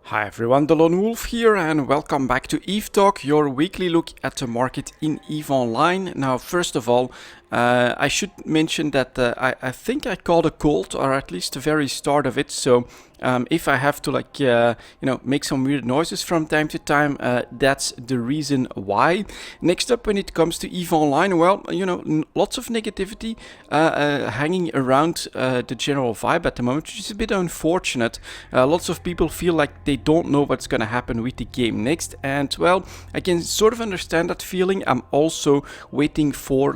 Hi everyone, delonewolf here and welcome back to EVE Talk, your weekly look at the market in EVE Online. Now first of all, I should mention that I think I caught a cold, or at least the very start of it, so if I have to make some weird noises from time to time, that's the reason why. Next up, when it comes to EVE Online, well, lots of negativity hanging around the general vibe at the moment, which is a bit unfortunate. Lots of people feel like they don't know what's going to happen with the game next, and well, I can sort of understand that feeling. I'm also waiting for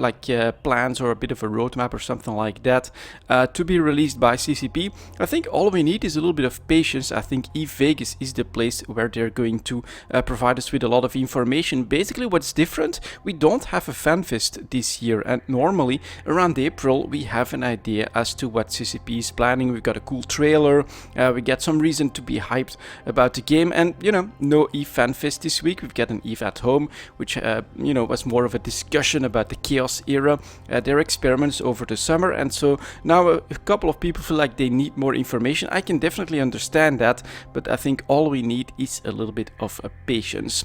plans or a bit of a roadmap or something like that to be released by CCP. I think all we need is a little bit of patience. I think EVE Vegas is the place where they're going to provide us with a lot of information. Basically, what's different, we don't have a FanFest this year, and normally around April we have an idea as to what CCP is planning. We've got a cool trailer, we get some reason to be hyped about the game, and no EVE FanFest this week. We've got an EVE at home, which was more of a discussion about the Chaos era, their experiments over the summer, and so now a couple of people feel like they need more information. I can definitely understand that, but I think all we need is a little bit of patience.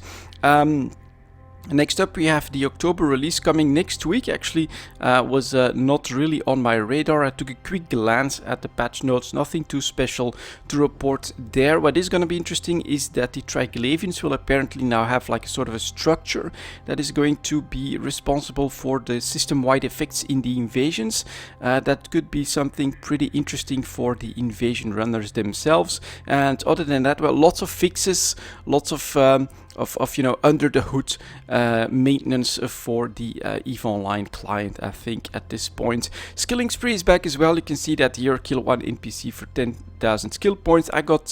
Next up, we have the October release coming next week. Actually, was not really on my radar. I took a quick glance at the patch notes, nothing too special to report there. What is going to be interesting is that the Triglavians will apparently now have like a sort of a structure that is going to be responsible for the system-wide effects in the invasions. That could be something pretty interesting for the invasion runners themselves. And other than that, well, lots of fixes, lots of under the hood maintenance for the EVE Online client, I think, at this point. Skilling spree is back as well. You can see that here, kill one NPC for 10,000 skill points. I got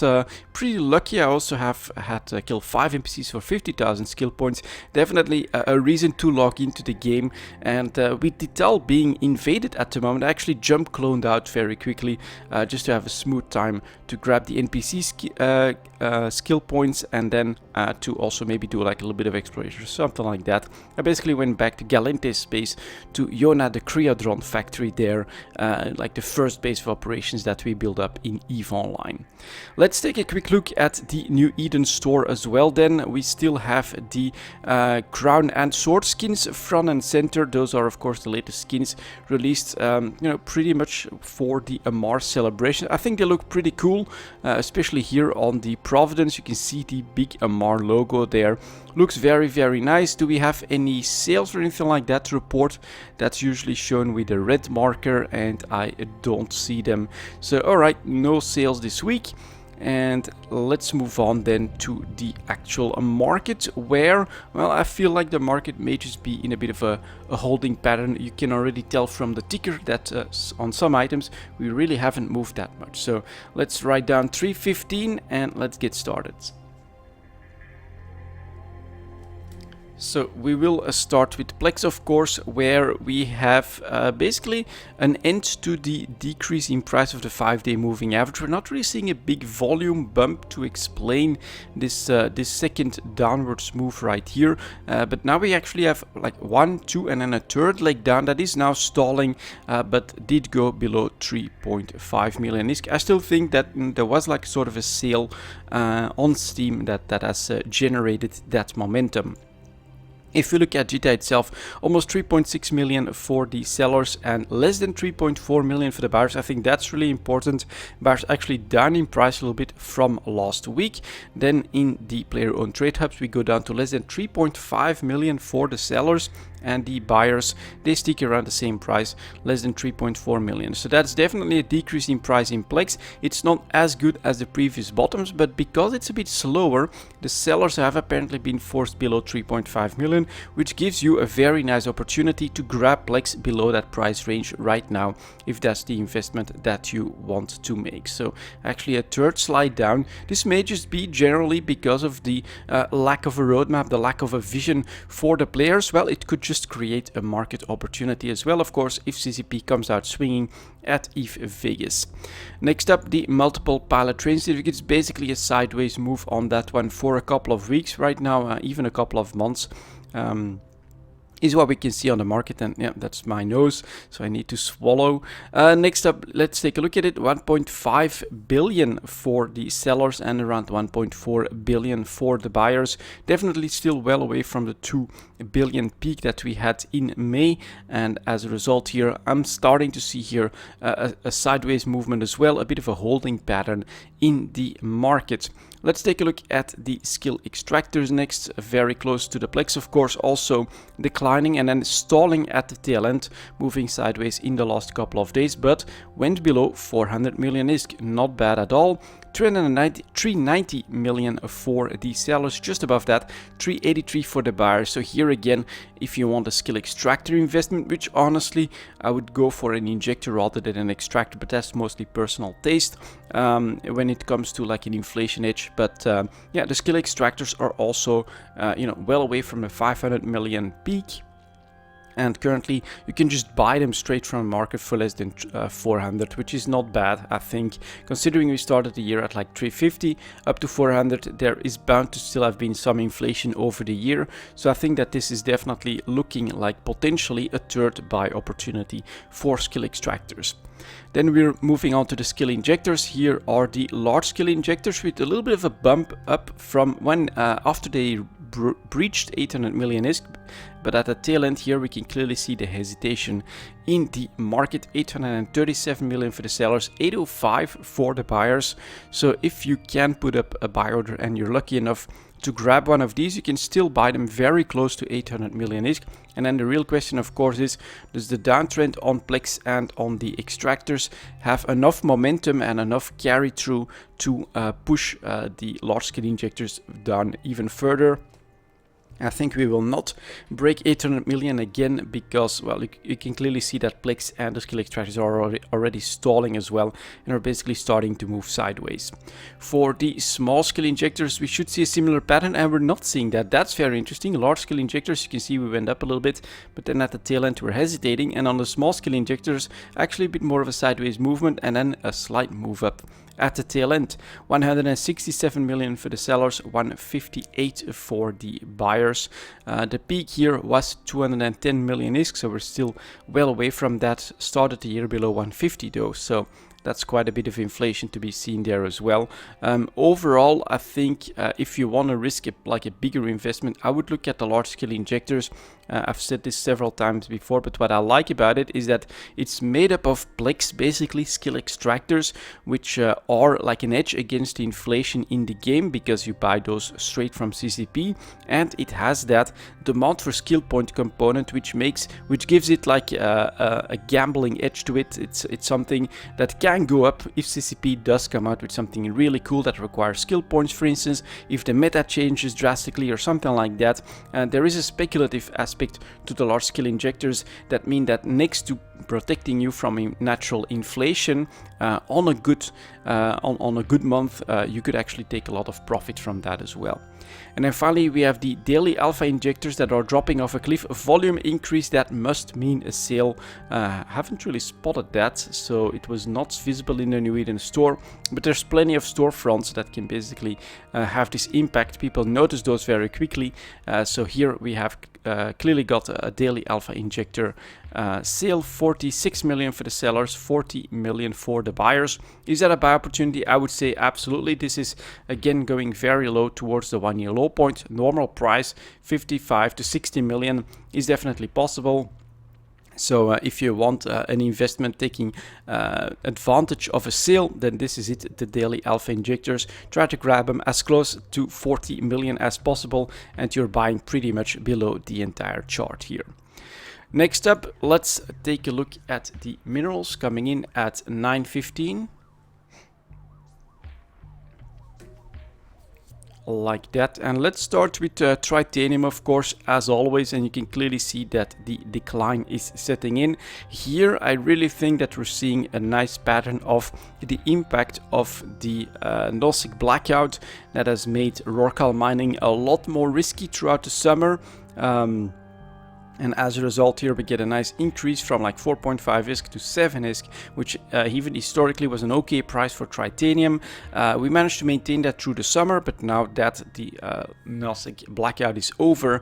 pretty lucky. I also have had kill 5 NPCs for 50,000 skill points. Definitely a reason to log into the game. And with Tital being invaded at the moment, I actually jump cloned out very quickly just to have a smooth time to grab the NPC skill points, and then to also maybe do like a little bit of exploration or something like that. I basically went back to Galente's base, to Yona the Creodron factory there, like the first base of operations that we build up in EVE Online. Let's take a quick look at the New Eden store as well then. We still have the crown and sword skins front and center. Those are of course the latest skins released pretty much for the Amar celebration. I think they look pretty cool, especially here on the Providence. You can see the big Amar logo there. Looks very, very nice. Do we have any sales or anything like that to report? That's usually shown with a red marker, and I don't see them. So alright, no sales this week. And let's move on then to the actual market, where, well, I feel like the market may just be in a bit of a holding pattern. You can already tell from the ticker that on some items we really haven't moved that much. So let's write down 315 and let's get started. So we will start with Plex, of course, where we have basically an end to the decrease in price of the 5-day moving average. We're not really seeing a big volume bump to explain this this second downwards move right here, but now we actually have like 1, 2, and then a third leg down that is now stalling, but did go below 3.5 million. I still think that there was like sort of a sale on Steam that has generated that momentum. If you look at GTA itself, almost 3.6 million for the sellers and less than 3.4 million for the buyers. I think that's really important. Buyers actually down in price a little bit from last week. Then in the player-owned trade hubs, we go down to less than 3.5 million for the sellers, and the buyers, they stick around the same price, less than 3.4 million. So that's definitely a decrease in price in Plex. It's not as good as the previous bottoms, but because it's a bit slower, the sellers have apparently been forced below 3.5 million, which gives you a very nice opportunity to grab Plex below that price range right now, if that's the investment that you want to make. So actually a third slide down. This may just be generally because of the lack of a roadmap, the lack of a vision for the players. Well, it could just create a market opportunity as well, of course, if CCP comes out swinging at EVE Vegas. Next up, the multiple pilot train certificates. Basically a sideways move on that one for a couple of weeks right now, even a couple of months. is what we can see on the market, and yeah, that's my nose, so I need to swallow. Next up, let's take a look at it. 1.5 billion for the sellers and around 1.4 billion for the buyers. Definitely still well away from the 2 billion peak that we had in May, and as a result here, I'm starting to see here a sideways movement as well, a bit of a holding pattern in the market. Let's take a look at the skill extractors next, very close to the plex, of course, also declining and then stalling at the tail end, moving sideways in the last couple of days, but went below 400 million ISK, not bad at all. 390 million for the sellers, just above that, 383 for the buyers. So here again, if you want a skill extractor investment, which honestly I would go for an injector rather than an extractor, but that's mostly personal taste when it comes to like an inflation hedge. But yeah, the skill extractors are also well away from the 500 million peak. And currently you can just buy them straight from the market for less than 400, which is not bad, I think. Considering we started the year at like 350 up to 400, there is bound to still have been some inflation over the year. So I think that this is definitely looking like potentially a third buy opportunity for skill extractors. Then we're moving on to the skill injectors. Here are the large skill injectors with a little bit of a bump up from when after they breached 800 million ISK, but at the tail end here we can clearly see the hesitation in the market. 837 million for the sellers, 805 for the buyers. So if you can put up a buy order and you're lucky enough to grab one of these, you can still buy them very close to 800 million ISK. And then the real question, of course, is does the downtrend on plex and on the extractors have enough momentum and enough carry through to push the large scale injectors down even further? I think we will not break 800 million again because, well, you can clearly see that plex and the skill extractors are already stalling as well and are basically starting to move sideways. For the small scale injectors, we should see a similar pattern, and we're not seeing that. That's very interesting. Large scale injectors, you can see we went up a little bit, but then at the tail end we're hesitating, and on the small scale injectors, actually a bit more of a sideways movement and then a slight move up at the tail end. 167 million for the sellers, 158 for the buyers. The peak here was 210 million ISK, so we're still well away from that. Started the year below 150 though, so that's quite a bit of inflation to be seen there as well. Overall, I think if you want to risk like a bigger investment, I would look at the large scale injectors. I've said this several times before, but what I like about it is that it's made up of plex, basically skill extractors, which are like an edge against the inflation in the game because you buy those straight from CCP, and it has that demand for skill point component, which gives it like a gambling edge to it. It's something that can go up if CCP does come out with something really cool that requires skill points, for instance, if the meta changes drastically or something like that. And there is a speculative aspect to the large scale injectors that mean that next to protecting you from natural inflation on a good month, you could actually take a lot of profit from that as well. And then finally we have the daily alpha injectors that are dropping off a cliff. A volume increase, that must mean a sale. Haven't really spotted that, so it was not visible in the New Eden store, but there's plenty of storefronts that can basically have this impact. People notice those very quickly, so here we have clearly got a daily alpha injector sale. 46 million for the sellers, 40 million for the buyers. Is that a buy opportunity? I would say absolutely. This is again going very low towards the 1 year low point. Normal price 55 to 60 million is definitely possible. So if you want an investment taking advantage of a sale, then this is it, the daily alpha injectors. Try to grab them as close to 40 million as possible, and you're buying pretty much below the entire chart here. Next up, let's take a look at the minerals coming in at 915. Like that, and let's start with titanium, of course, as always, and you can clearly see that the decline is setting in. Here I really think that we're seeing a nice pattern of the impact of the Nosik blackout that has made Rorcal mining a lot more risky throughout the summer. And as a result here we get a nice increase from like 4.5 ISK to 7 ISK, which even historically was an okay price for titanium. We managed to maintain that through the summer, but now that the NASDAQ blackout is over,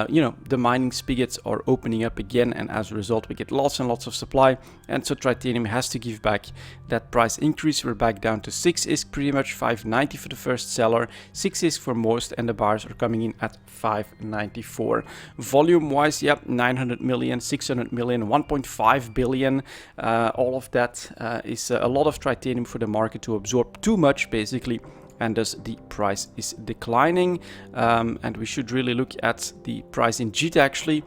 you know, the mining spigots are opening up again, and as a result we get lots and lots of supply, and so titanium has to give back that price increase. We're back down to 6 ISK pretty much, 590 for the first seller, 6 ISK for most, and the buyers are coming in at 594. Volume wise, yep, 900 million, 600 million, 1.5 billion. All of that is a lot of titanium for the market to absorb, too much basically, and thus the price is declining. And we should really look at the price in JIT actually,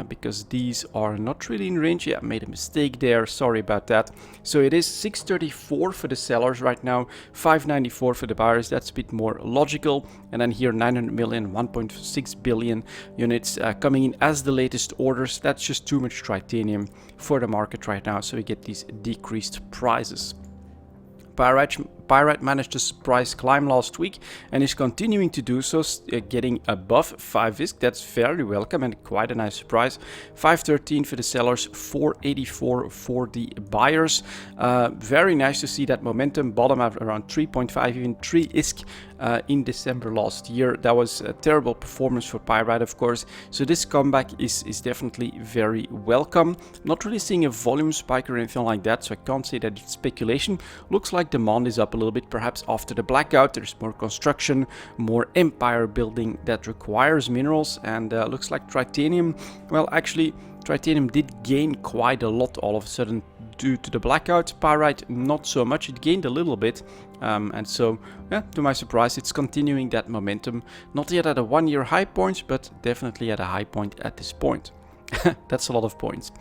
because these are not really in range. Yeah, I made a mistake there, sorry about that. So it is 634 for the sellers right now, 594 for the buyers. That's a bit more logical. And then here 900 million, 1.6 billion units coming in as the latest orders. That's just too much titanium for the market right now, so we get these decreased prices. Pyrite managed to price climb last week and is continuing to do so, getting above 5 ISK. That's very welcome and quite a nice surprise. 513 for the sellers, 484 for the buyers. Very nice to see that momentum bottom at around 3.5, even 3 ISK in December last year. That was a terrible performance for Pyrite, of course. So this comeback is definitely very welcome. Not really seeing a volume spike or anything like that, so I can't say that it's speculation. Looks like demand is up a little bit, perhaps after the blackout. There's more construction, more empire building that requires minerals, and looks like titanium, well, actually titanium did gain quite a lot all of a sudden due to the blackout. Pyrite not so much, it gained a little bit, and so yeah, to my surprise it's continuing that momentum. Not yet at a 1-year high point, but definitely at a high point at this point. That's a lot of points.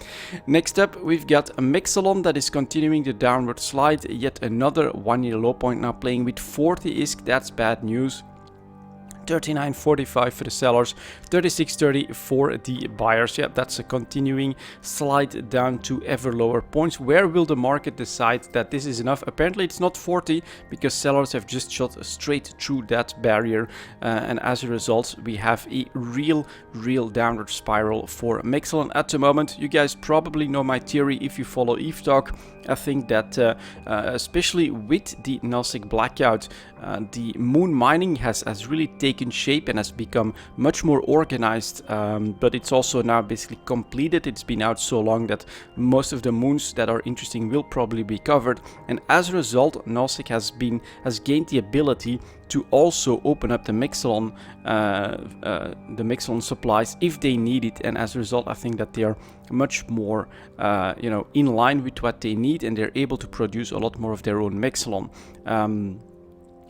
Next up, we've got a Mexalon that is continuing the downward slide. Yet another 1-year low point now, playing with 40 ISK. That's bad news. 39.45 for the sellers, 36.30 for the buyers. Yeah, that's a continuing slide down to ever lower points. Where will the market decide that this is enough? Apparently it's not 40, because sellers have just shot straight through that barrier, and as a result we have a real downward spiral for Mexalon at the moment. You guys probably know my theory if you follow ETH Talk. I think that especially with the NASDAQ blackout, the moon mining has really taken shape and has become much more organized, but it's also now basically completed. It's been out so long that most of the moons that are interesting will probably be covered, and as a result NASDAQ has gained the ability to also open up the Mexalon supplies if they need it, and as a result I think that they are much more in line with what they need, and they're able to produce a lot more of their own Mexalon.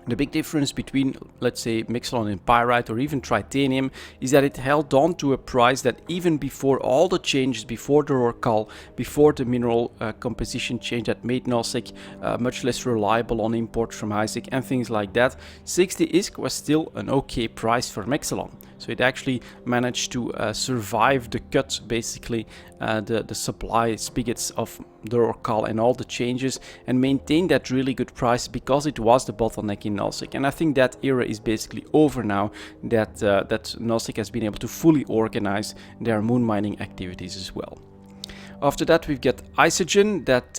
The big difference between, let's say, Mexalon and Pyrite or even titanium is that it held on to a price that even before all the changes, before the Rorcal, before the mineral composition change that made NASDAQ much less reliable on imports from Isaac and things like that, 60 ISK was still an okay price for Mexalon. So it actually managed to survive the cut, basically, the supply spigots of the Rorcal and all the changes, and maintain that really good price because it was the bottleneck in NASDAQ. And I think that era is basically over now, that NASDAQ has been able to fully organize their moon mining activities as well. After that we've got Isogen that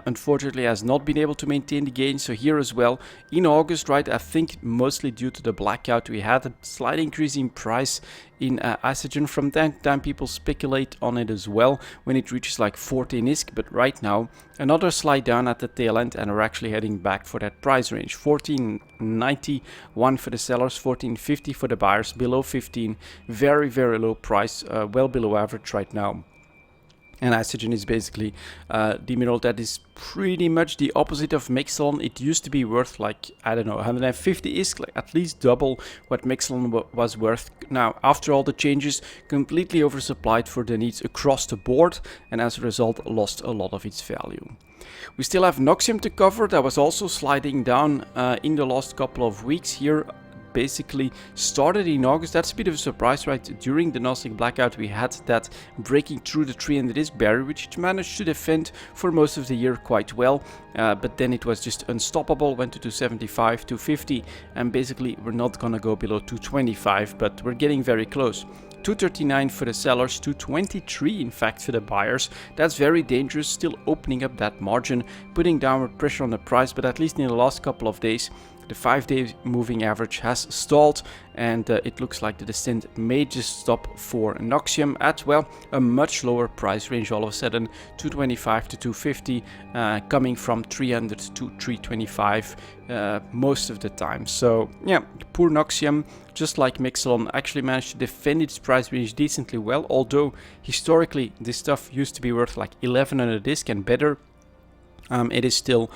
unfortunately has not been able to maintain the gain. So here as well in August, right, I think mostly due to the blackout, we had a slight increase in price in Isogen. From time to time people speculate on it as well when it reaches like 14 ISK, but right now another slide down at the tail end, and we're actually heading back for that price range. 14.91 for the sellers, 14.50 for the buyers, below 15. Very low price, well below average right now. And Isogen is basically the mineral that is pretty much the opposite of Mexalon. It used to be worth like, I don't know, 150 ISK, like at least double what Mexalon was worth. Now, after all the changes, completely oversupplied for the needs across the board, and as a result lost a lot of its value. We still have Noxium to cover. That was also sliding down in the last couple of weeks here. Basically started in August. That's a bit of a surprise, right? During the NASDAQ blackout we had that breaking through the 300 ISK barrier, which it managed to defend for most of the year quite well, but then it was just unstoppable, went to 275, 250, and basically we're not gonna go below 225, but we're getting very close. 239 for the sellers, 223 in fact for the buyers. That's very dangerous, still opening up that margin, putting downward pressure on the price, but at least in the last couple of days the 5-day moving average has stalled, and it looks like the descent may just stop for Noxium at, well, a much lower price range all of a sudden, 225 to 250, coming from 300 to 325 most of the time. So yeah, poor Noxium, just like Mixelon, actually managed to defend its price range decently well, although historically this stuff used to be worth like 11 on a disc and better. It is still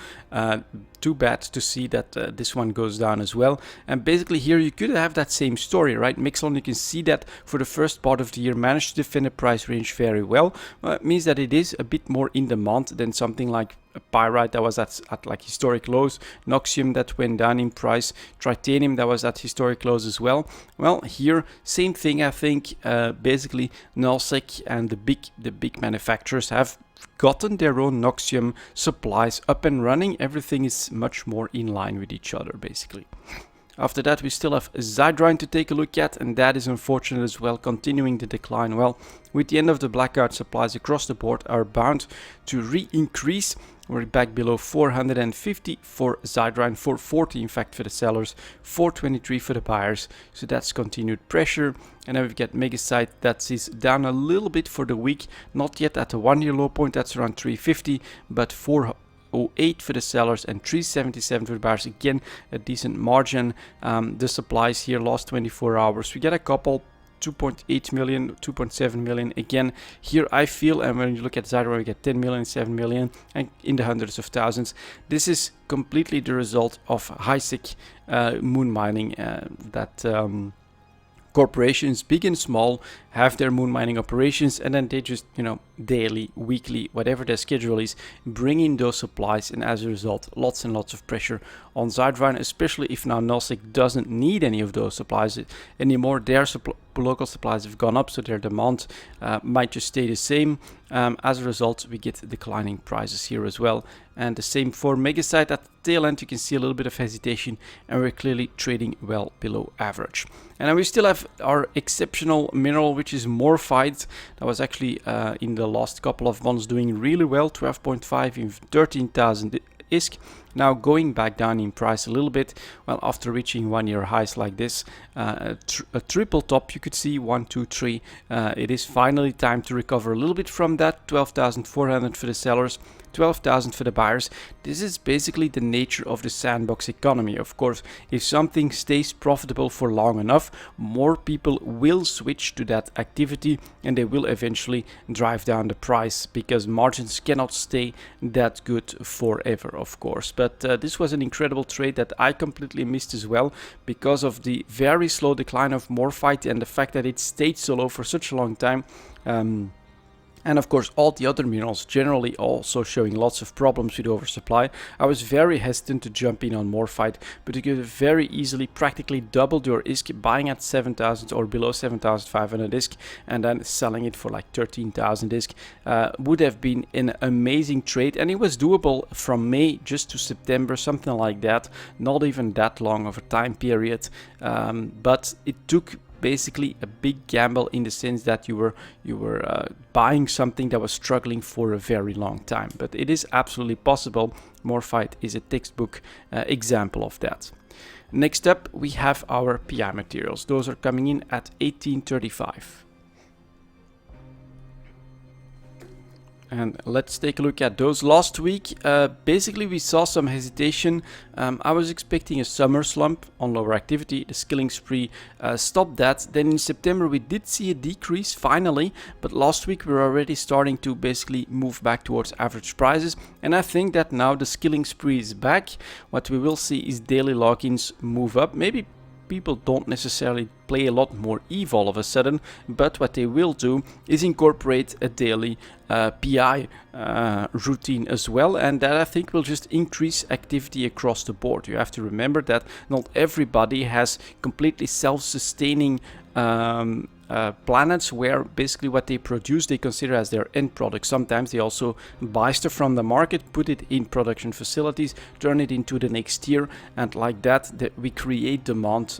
too bad to see that this one goes down as well. And basically here you could have that same story, right? Mixelon, you can see that for the first part of the year managed to defend the price range very well. It means that it is a bit more in demand than something like a Pyrite that was at like historic lows, Noxium that went down in price, Tritanium that was at historic lows as well. Well, here same thing, I think. Basically Nullsec and the big manufacturers have gotten their own Noxium supplies up and running. Everything is much more in line with each other basically. After that we still have Zydrine to take a look at, and that is unfortunate as well, continuing the decline. Well, with the end of the blackout, supplies across the board are bound to re-increase. We're back below 450 for Zydrine, 440 in fact for the sellers, 423 for the buyers, so that's continued pressure. And then we've got Megasite that is down a little bit for the week, not yet at the 1-year low point, that's around 350, but 408 for the sellers and 377 for the buyers, again a decent margin. The supplies here last 24 hours, we get a couple, 2.8 million, 2.7 million. Again, here I feel, and when you look at Zydrine, we get 10 million, 7 million, and in the hundreds of thousands. This is completely the result of high-sec moon mining that corporations, big and small, have their moon mining operations, and then they just, you know, daily, weekly, whatever their schedule is, bring in those supplies, and as a result, lots and lots of pressure on Zydrine, especially if now Nullsec doesn't need any of those supplies anymore. Their local supplies have gone up, so their demand might just stay the same. As a result, we get declining prices here as well. And the same for Megasite. At the tail end, you can see a little bit of hesitation, and we're clearly trading well below average. And then we still have our exceptional mineral, which is Morphite. That was actually in the last couple of months doing really well, 12.5 in 13,000 ISK. Now going back down in price a little bit, well, after reaching 1-year highs like this, a triple top, you could see 1, 2, 3. It is finally time to recover a little bit from that. 12,400 for the sellers, 12,000 for the buyers. This is basically the nature of the sandbox economy. Of course, if something stays profitable for long enough, more people will switch to that activity, and they will eventually drive down the price, because margins cannot stay that good forever, of course. But this was an incredible trade that I completely missed as well, because of the very slow decline of Morphite and the fact that it stayed so low for such a long time. And of course all the other minerals generally also showing lots of problems with oversupply. I was very hesitant to jump in on Morphite, but you could very easily practically double your ISK buying at 7,000 or below 7,500 ISK and then selling it for like 13,000 ISK. Would have been an amazing trade, and it was doable from May just to September, something like that. Not even that long of a time period, but it took basically a big gamble in the sense that you were buying something that was struggling for a very long time. But it is absolutely possible. Morphite is a textbook example of that. Next up, we have our PI materials. Those are coming in at 1835. And let's take a look at those. Last week, basically we saw some hesitation. I was expecting a summer slump on lower activity. The skilling spree stopped that. Then in September we did see a decrease finally, but last week we were already starting to basically move back towards average prices. And I think that now the skilling spree is back. What we will see is daily logins move up. Maybe people don't necessarily play a lot more EVE all of a sudden, but what they will do is incorporate a daily PI routine as well, and that I think will just increase activity across the board. You have to remember that not everybody has completely self-sustaining planets where basically what they produce they consider as their end product. Sometimes they also buy stuff from the market, put it in production facilities, turn it into the next tier, and like that we create demand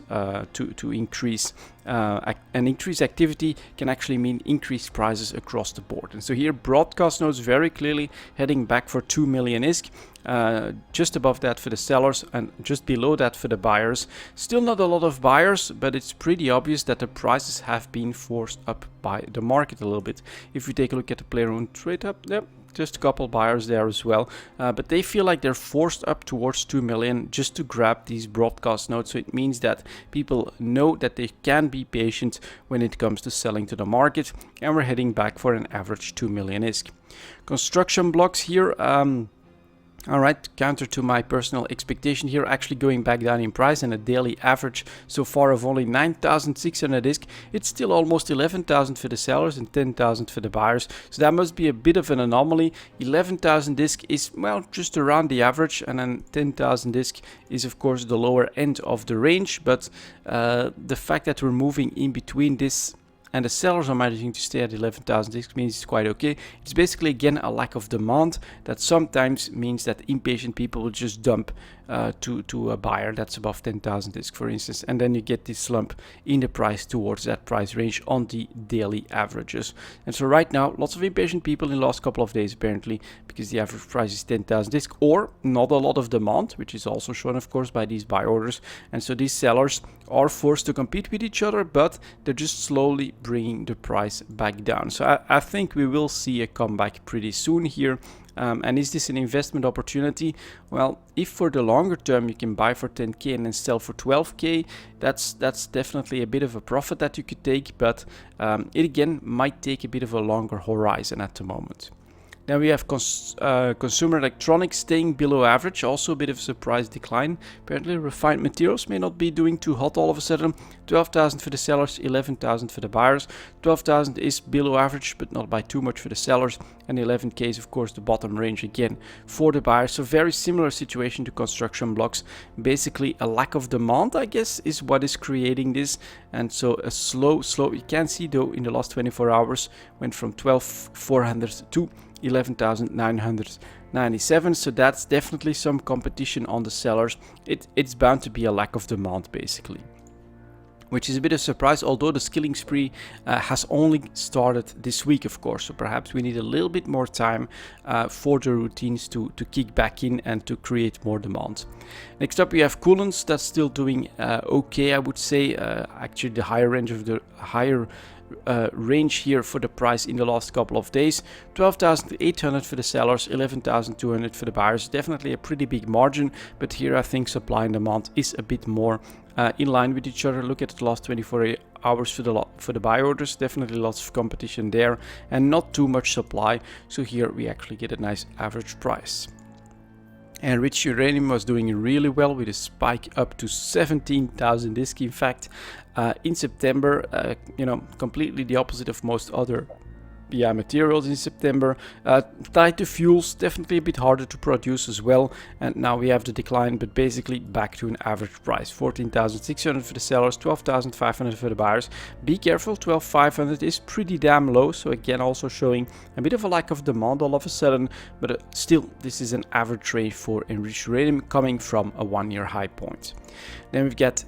to increase an increased activity can actually mean increased prices across the board. And so here broadcast nodes very clearly heading back for 2 million ISK. Just above that for the sellers and just below that for the buyers. Still not a lot of buyers, but it's pretty obvious that the prices have been forced up by the market a little bit. If we take a look at the player owned trade up, yep, just a couple buyers there as well, but they feel like they're forced up towards 2 million just to grab these broadcast nodes. So it means that people know that they can be patient when it comes to selling to the market, and we're heading back for an average 2 million ISK. Construction blocks here, all right, counter to my personal expectation here, actually going back down in price, and a daily average so far of only 9,600 ISK. It's still almost 11,000 for the sellers and 10,000 for the buyers. So that must be a bit of an anomaly. 11,000 ISK is, well, just around the average, and then 10,000 ISK is of course the lower end of the range. But the fact that we're moving in between this and the sellers are managing to stay at 11,000 ISK means it's quite okay. It's basically again a lack of demand that sometimes means that impatient people will just dump to a buyer that's above 10,000 ISK, for instance, and then you get this slump in the price towards that price range on the daily averages. And so right now, lots of impatient people in the last couple of days apparently, because the average price is 10,000 ISK, or not a lot of demand, which is also shown of course by these buy orders. And so these sellers are forced to compete with each other, but they're just slowly bringing the price back down. So I think we will see a comeback pretty soon here. And is this an investment opportunity? Well, if for the longer term you can buy for 10k and then sell for 12k, that's definitely a bit of a profit that you could take, but it again might take a bit of a longer horizon at the moment. Then we have consumer electronics staying below average, also a bit of a surprise decline. Apparently refined materials may not be doing too hot all of a sudden. 12,000 for the sellers, 11,000 for the buyers. 12,000 is below average, but not by too much for the sellers. And 11k is of course the bottom range again for the buyers. So very similar situation to construction blocks. Basically a lack of demand, I guess, is what is creating this. And so a slow, you can see though in the last 24 hours went from 12,400 to 11,997. So that's definitely some competition on the sellers. It's bound to be a lack of demand basically, which is a bit of a surprise, although the skilling spree has only started this week, of course. So perhaps we need a little bit more time for the routines to kick back in and to create more demand. Next up, we have coolants. That's still doing okay, I would say. Actually, the higher range of the range here for the price in the last couple of days. 12,800 for the sellers, 11,200 for the buyers. Definitely a pretty big margin, but here I think supply and demand is a bit more in line with each other. Look at the last 24 hours for the buy orders. Definitely lots of competition there and not too much supply. So here we actually get a nice average price. Enriched uranium was doing really well with a spike up to 17,000 ISK. In fact, in September, completely the opposite of most other materials in September. Tied to fuels, definitely a bit harder to produce as well. And now we have the decline, but basically back to an average price. 14,600 for the sellers, 12,500 for the buyers. Be careful, 12,500 is pretty damn low. So again, also showing a bit of a lack of demand all of a sudden, but still, this is an average range for enriched uranium coming from a 1-year high point. Then we've got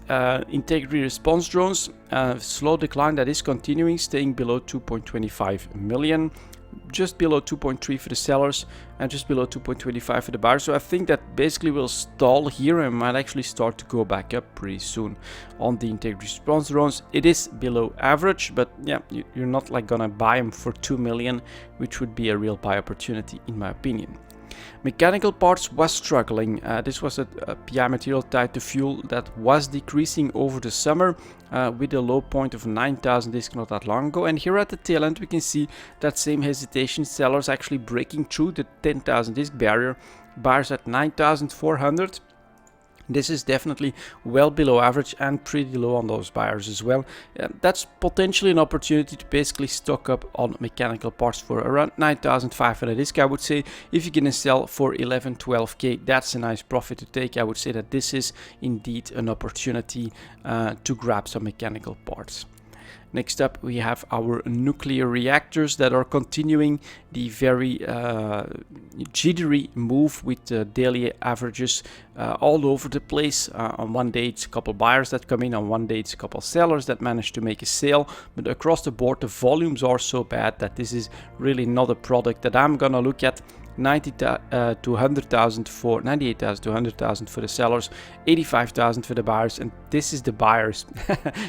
integrity response drones, slow decline that is continuing, staying below 2.25 million, just below 2.3 for the sellers and just below 2.25 for the buyers. So I think that basically will stall here and might actually start to go back up pretty soon on the integrity response drones. It is below average, but yeah, you're not like gonna buy them for 2 million, which would be a real buy opportunity in my opinion. Mechanical parts was struggling. This was a PI material tied to fuel that was decreasing over the summer with a low point of 9,000 ISK not that long ago. And here at the tail end we can see that same hesitation, sellers actually breaking through the 10,000 ISK barrier, buyers at 9,400. This is definitely well below average and pretty low on those buyers as well. That's potentially an opportunity to basically stock up on mechanical parts for around 9,500 ISK. I would say if you can sell for 11, 12k, that's a nice profit to take. I would say that this is indeed an opportunity to grab some mechanical parts. Next up, we have our nuclear reactors that are continuing the very jittery move with daily averages all over the place. On one day it's a couple buyers that come in, on one day it's a couple sellers that manage to make a sale, but across the board the volumes are so bad that this is really not a product that I'm gonna look at. 90,000 to 100,000 for 98,000 to 100,000 for the sellers, 85,000 for the buyers, and this is the buyers.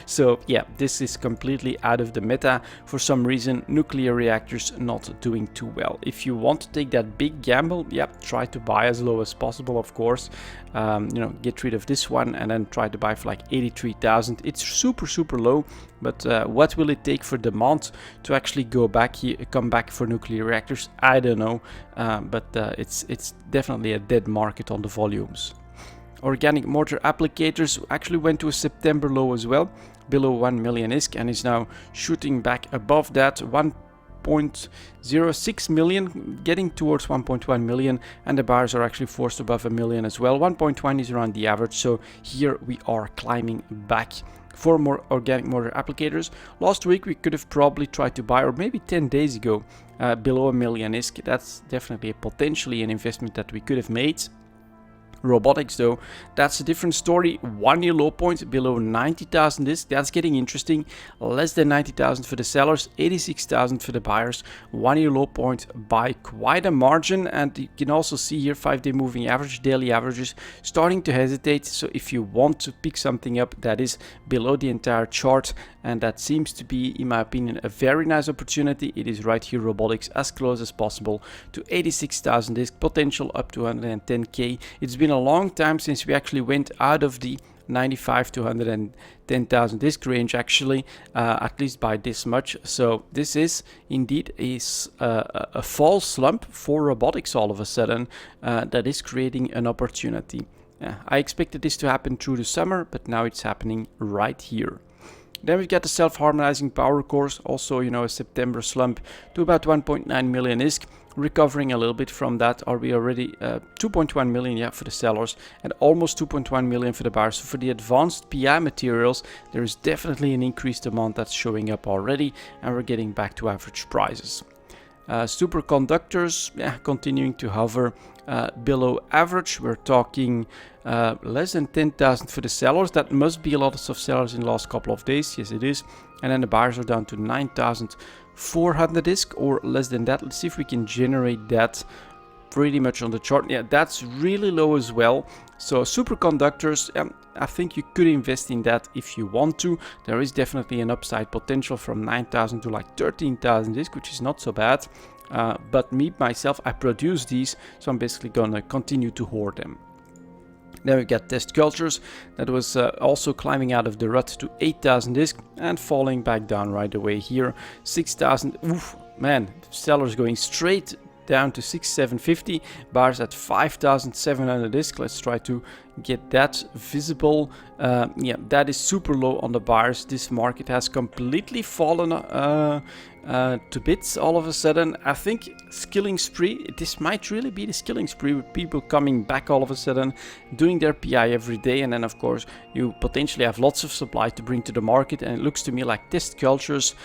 So yeah, this is completely out of the meta. For some reason, nuclear reactors not doing too well. If you want to take that big gamble, yeah, try to buy as low as possible, of course. You know, get rid of this one and then try to buy for like 83,000. It's super low, but what will it take for demand to actually go back here, come back for nuclear reactors? I don't know, but it's definitely a dead market on the volumes. Organic mortar applicators actually went to a September low as well, below 1 million ISK, and is now shooting back above that 1.06 million, getting towards 1.1 million, and the buyers are actually forced above a million as well. 1.1 is around the average, so here we are climbing back. For more organic mortar applicators, last week we could have probably tried to buy, or maybe 10 days ago, below a million ISK. That's definitely potentially an investment that we could have made. Robotics though, that's a different story. 1 year low point below 90,000 ISK. That's getting interesting. Less than 90,000 for the sellers, 86,000 for the buyers. 1 year low point by quite a margin, and you can also see here 5-day moving average, daily averages starting to hesitate. So if you want to pick something up that is below the entire chart, and that seems to be, in my opinion, a very nice opportunity, it is right here. Robotics as close as possible to 86,000 ISK, potential up to 110k. It's been a long time since we actually went out of the 95 to 110,000 ISK range, actually, at least by this much. So this is indeed a fall slump for robotics all of a sudden that is creating an opportunity. I expected this to happen through the summer, but now it's happening right here. Then we've got the self-harmonizing power cores, also, you know, a September slump to about 1.9 million ISK, recovering a little bit from that. Are we already 2.1 million, yeah, for the sellers, and almost 2.1 million for the buyers. So for the advanced PI materials, there is definitely an increased demand that's showing up already, and we're getting back to average prices. Superconductors, yeah, continuing to hover below average. We're talking less than 10,000 for the sellers. That must be a lot of sellers in the last couple of days. Yes, it is. And then the buyers are down to 9,400 ISK or less than that. Let's see if we can generate that pretty much on the chart. Yeah, that's really low as well. So superconductors, I think you could invest in that if you want to. There is definitely an upside potential from 9,000 to like 13,000 ISK, which is not so bad. But me, myself, I produce these, so I'm basically gonna continue to hoard them. Then we got test cultures that was also climbing out of the rut to 8,000 ISK and falling back down right away here. 6,000, oof, man, sellers going straight down to 6,750, buyers at 5,700 ISK. Let's try to get that visible. Yeah, that is super low on the buyers. This market has completely fallen to bits all of a sudden. I think skilling spree, this might really be the skilling spree with people coming back all of a sudden, doing their PI every day, and then of course you potentially have lots of supply to bring to the market, and it looks to me like test cultures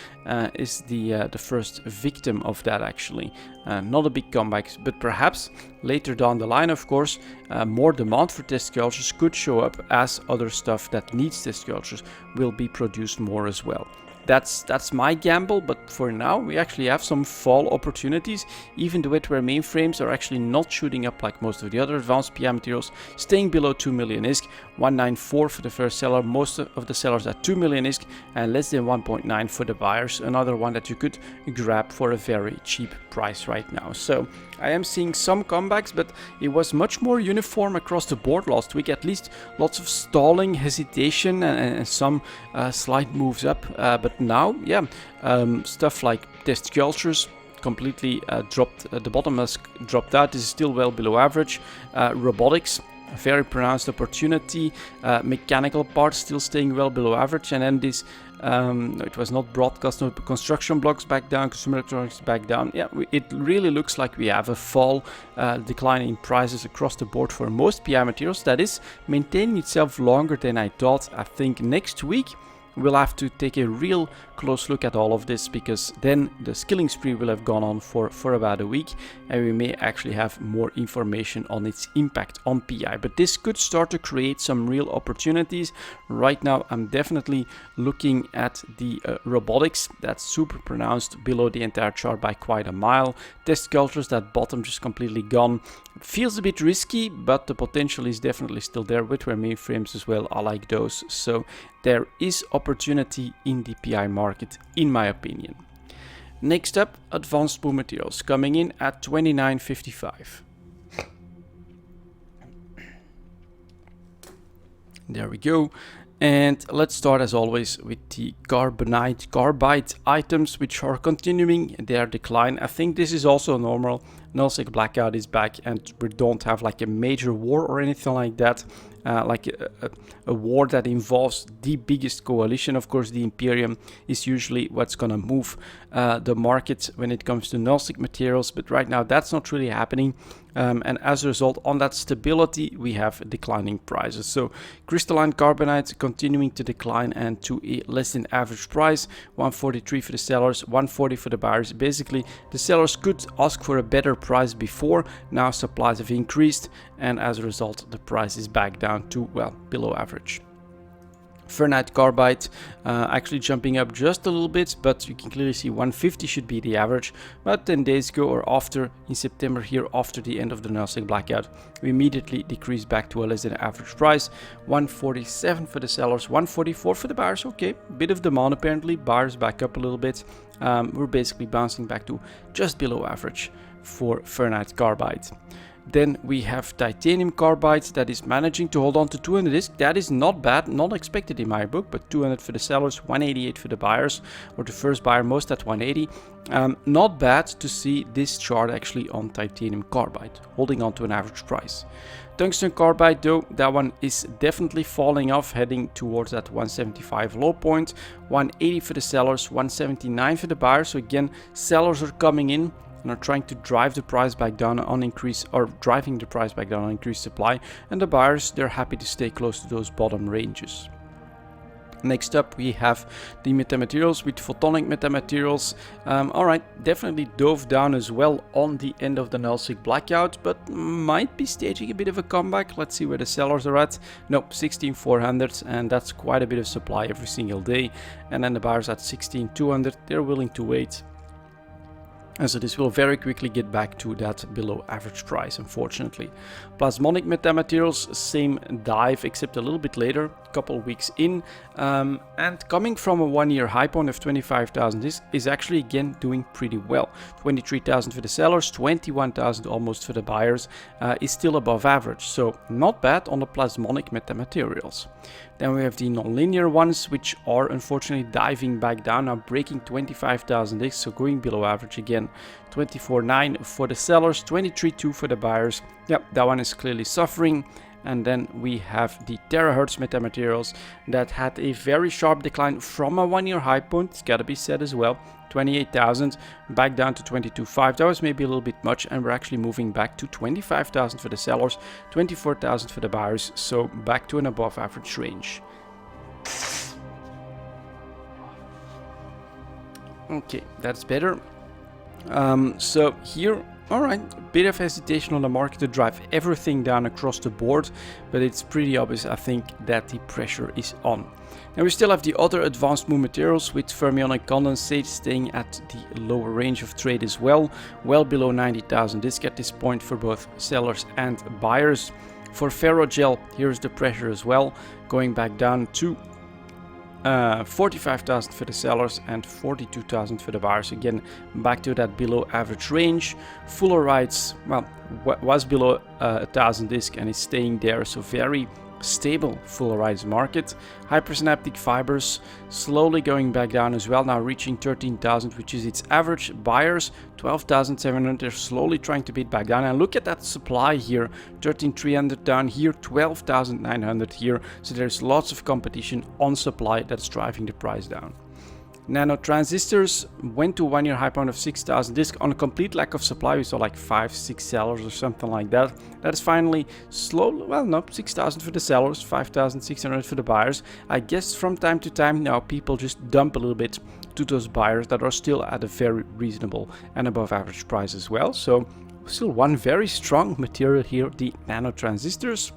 is the first victim of that, actually. Not a big comeback, but perhaps later down the line, of course, more demand for test cultures could show up as other stuff that needs test cultures will be produced more as well. That's my gamble, but for now we actually have some fall opportunities. Even the wetware mainframes are actually not shooting up like most of the other advanced PI materials, staying below 2 million ISK, 194 for the first seller, most of the sellers at 2 million ISK, and less than 1.9 for the buyers. Another one that you could grab for a very cheap price right now. So I am seeing some comebacks, but it was much more uniform across the board last week. At least lots of stalling, hesitation, and some slight moves up. But now, yeah, stuff like test cultures completely dropped. The bottom has dropped out. This is still well below average. Robotics, a very pronounced opportunity. Mechanical parts still staying well below average, and then this it was not broadcast, no, construction blocks back down, consumer electronics back down. Yeah, it really looks like we have a fall, decline in prices across the board for most PI materials. That is maintaining itself longer than I thought. I think next week we'll have to take a real close look at all of this, because then the skilling spree will have gone on for about a week, and we may actually have more information on its impact on PI. But this could start to create some real opportunities. Right now I'm definitely looking at the robotics. That's super pronounced below the entire chart by quite a mile. Test cultures, that bottom just completely gone. It feels a bit risky, but the potential is definitely still there. With where mainframes as well, I like those. So there is opportunity in the PI market, in my opinion. Next up, advanced pool materials coming in at 29.55. There we go. And let's start as always with the carbide items, which are continuing their decline. I think this is also normal. Nullsec blackout is back, and we don't have like a major war or anything like that. Like a war that involves the biggest coalition. Of course, the Imperium is usually what's gonna move the market when it comes to nullsec materials, but right now that's not really happening. And as a result, on that stability, we have declining prices. So crystalline carbonite continuing to decline and to a less than average price, 143 for the sellers, 140 for the buyers. Basically, the sellers could ask for a better price before. Now supplies have increased, and as a result, the price is back down to, well, below average. Ferrite carbide actually jumping up just a little bit, but you can clearly see 150 should be the average. But 10 days ago, or after, in September here, after the end of the nullsec blackout, we immediately decreased back to a less than average price. 147 for the sellers, 144 for the buyers. Okay, bit of demand apparently, buyers back up a little bit. We're basically bouncing back to just below average for ferrite carbide. Then we have titanium carbide that is managing to hold on to 200 disc. That is not bad, not expected in my book, but 200 for the sellers, 188 for the buyers, or the first buyer most at 180. Not bad to see this chart actually on titanium carbide, holding on to an average price. Tungsten carbide though, that one is definitely falling off, heading towards that 175 low point. 180 for the sellers, 179 for the buyers. So again, sellers are coming in and are trying to drive the price back down on increase, or driving the price back down on increased supply, and the buyers, they're happy to stay close to those bottom ranges. Next up, we have the metamaterials with photonic metamaterials. Alright, definitely dove down as well on the end of the nullsec blackout, but might be staging a bit of a comeback. Let's see where the sellers are at. Nope, 16,400, and that's quite a bit of supply every single day. And then the buyers at 16,200, they're willing to wait. And so this will very quickly get back to that below average price, unfortunately. Plasmonic metamaterials, same dive, except a little bit later, a couple weeks in. And coming from a 1-year high point of 25,000, this is actually again doing pretty well. 23,000 for the sellers, 21,000 almost for the buyers, is still above average. So not bad on the plasmonic metamaterials. Then we have the non-linear ones, which are unfortunately diving back down, now breaking 25,000 X, so going below average again. 24.9 for the sellers, 23.2 for the buyers. Yep, that one is clearly suffering. And then we have the terahertz metamaterials that had a very sharp decline from a 1-year high point, it's gotta be said as well. 28,000 back down to 22.5. That was maybe a little bit much, and we're actually moving back to 25,000 for the sellers, 24,000 for the buyers, so back to an above average range. Okay, that's better. So here, alright, a bit of hesitation on the market to drive everything down across the board, but it's pretty obvious, I think, that the pressure is on. And we still have the other advanced moon materials with fermionic condensate staying at the lower range of trade as well below 90,000 disc at this point for both sellers and buyers. For ferrogel, here's the pressure as well, going back down to 45,000 for the sellers and 42,000 for the buyers. Again, back to that below average range. Fullerite, well, was below 1,000 disc and is staying there, so very stable Fullerite market. Hypersynaptic fibers slowly going back down as well, now reaching 13,000, which is its average. Buyers 12,700, they're slowly trying to beat back down, and look at that supply here, 13,300 down here, 12,900 here, so there's lots of competition on supply that's driving the price down. Nano transistors went to 1 year high point of 6,000 disc on a complete lack of supply. We saw like 5-6 sellers or something like that. That is finally slow. Well, no, 6,000 for the sellers, 5,600 for the buyers. I guess from time to time now people just dump a little bit to those buyers that are still at a very reasonable and above average price as well. So still one very strong material here, the nano transistors.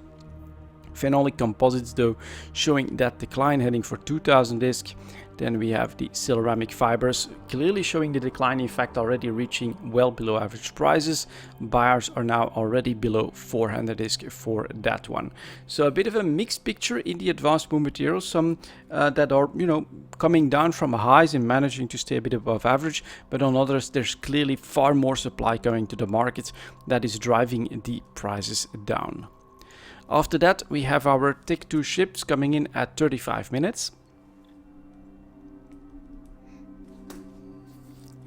Phenolic composites though showing that decline, heading for 2,000 disc. Then we have the ceramic fibers clearly showing the decline, in fact already reaching well below average prices. Buyers are now already below 400 disc for that one. So a bit of a mixed picture in the advanced wood materials. Some that are, you know, coming down from highs and managing to stay a bit above average, but on others there's clearly far more supply coming to the market that is driving the prices down. After that we have our Tech 2 ships coming in at 35 minutes.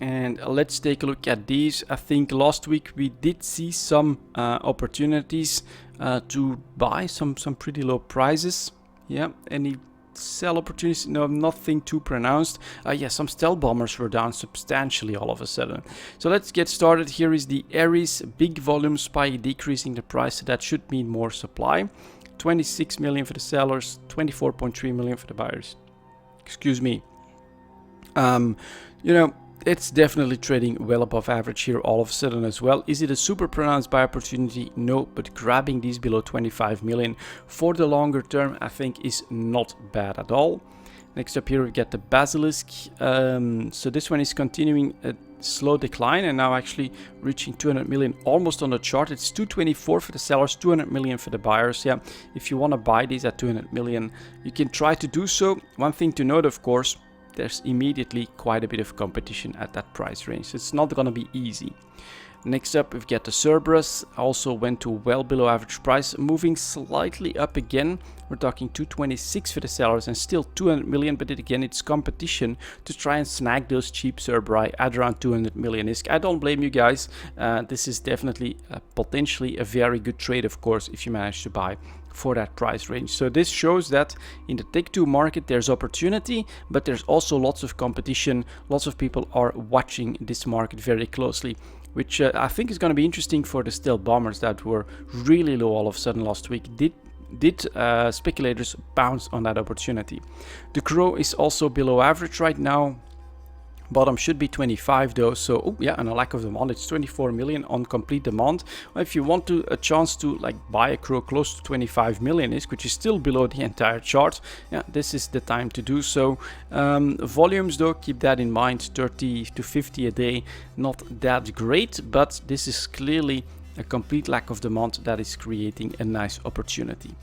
And let's take a look at these. I think last week we did see some opportunities to buy some pretty low prices. Yeah, any sell opportunities? No, nothing too pronounced. Yeah, some stealth bombers were down substantially all of a sudden. So let's get started. Here is the Ares big volume spike decreasing the price. So that should mean more supply. 26 million for the sellers, 24.3 million for the buyers. Excuse me. You know, it's definitely trading well above average here all of a sudden as well. Is it a super pronounced buy opportunity? No, but grabbing these below 25 million for the longer term I think is not bad at all. Next up here we get the Basilisk. So this one is continuing a slow decline and now actually reaching 200 million almost on the chart. It's 224 for the sellers, 200 million for the buyers. Yeah, if you want to buy these at 200 million you can try to do so. One thing to note, of course, there's immediately quite a bit of competition at that price range. So it's not going to be easy. Next up we've got the Cerberus, also went to well below average price, moving slightly up again. We're talking 226 for the sellers and still 200 million, but again it's competition to try and snag those cheap Cerberi at around 200 million. I don't blame you guys. This is definitely potentially a very good trade, of course, if you manage to buy for that price range. So this shows that in the Tech 2 market there's opportunity, but there's also lots of competition. Lots of people are watching this market very closely, which I think is going to be interesting for the stealth bombers that were really low all of a sudden last week. Did speculators bounce on that opportunity? The Crow is also below average right now. Bottom should be 25 though, so oh yeah, and a lack of demand, it's 24 million on complete demand. Well, if you want a chance to like buy a Crow close to 25 million ish, which is still below the entire chart, yeah, this is the time to do so. Volumes though, keep that in mind, 30 to 50 a day, not that great, but this is clearly a complete lack of demand that is creating a nice opportunity.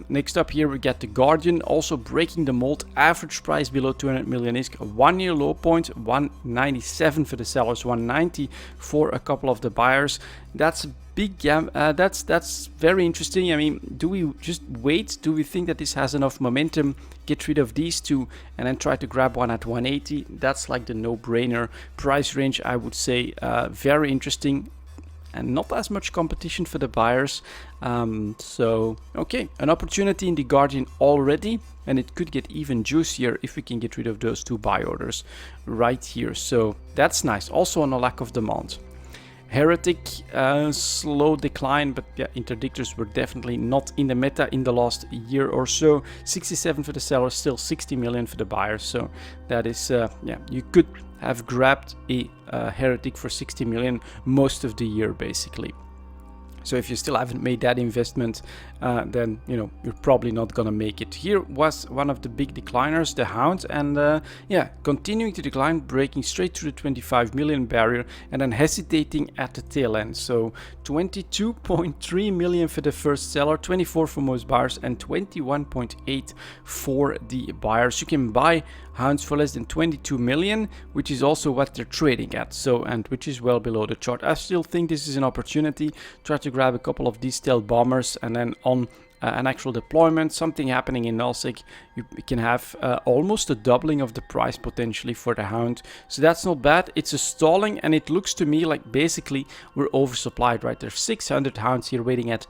Next up here we get the Guardian, also breaking the mold. Average price below 200 million is 1 year low point, 197 for the sellers, 190 for a couple of the buyers. That's a big gap. That's very interesting. I mean, do we just wait? Do we think that this has enough momentum? Get rid of these two and then try to grab one at 180. That's like the no-brainer price range, I would say. Very interesting. And not as much competition for the buyers. So okay, an opportunity in the Guardian already, and it could get even juicier if we can get rid of those two buy orders right here. So that's nice, also on a lack of demand. Heretic, slow decline, but yeah, interdictors were definitely not in the meta in the last year or so. 67 for the sellers, still 60 million for the buyers. So that is, yeah, you could have grabbed a Heretic for 60 million most of the year basically. So if you still haven't made that investment, then you know you're probably not gonna make it. Here was one of the big decliners, the Hound, and yeah, continuing to decline, breaking straight through the 25 million barrier and then hesitating at the tail end. So 22.3 million for the first seller, 24 for most buyers, and 21.8 for the buyers. You can buy Hounds for less than 22 million, which is also what they're trading at, so, and which is well below the chart. I still think this is an opportunity. Try to grab a couple of these stealth bombers and then on an actual deployment, something happening in nullsec, you can have almost a doubling of the price potentially for the Hound. So that's not bad. It's a stalling, and it looks to me like basically we're oversupplied, right? There's 600 Hounds here waiting at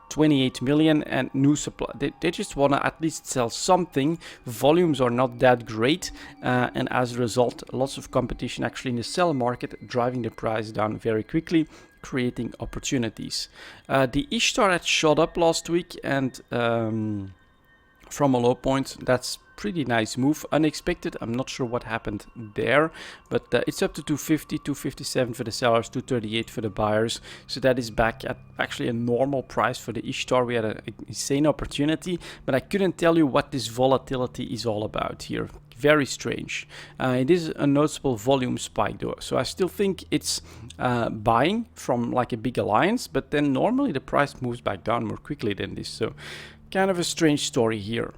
28 million, and new supply. They just want to at least sell something. Volumes are not that great, and as a result, lots of competition actually in the sell market, driving the price down very quickly, creating opportunities. The Ishtar had shot up last week, and from a low point, that's pretty nice move, unexpected. I'm not sure what happened there, but it's up to 250, 257 for the sellers, 238 for the buyers. So that is back at actually a normal price for the Ishtar. We had an insane opportunity, but I couldn't tell you what this volatility is all about here. Very strange. It is a noticeable volume spike though, so I still think it's buying from like a big alliance, but then normally the price moves back down more quickly than this, so kind of a strange story here.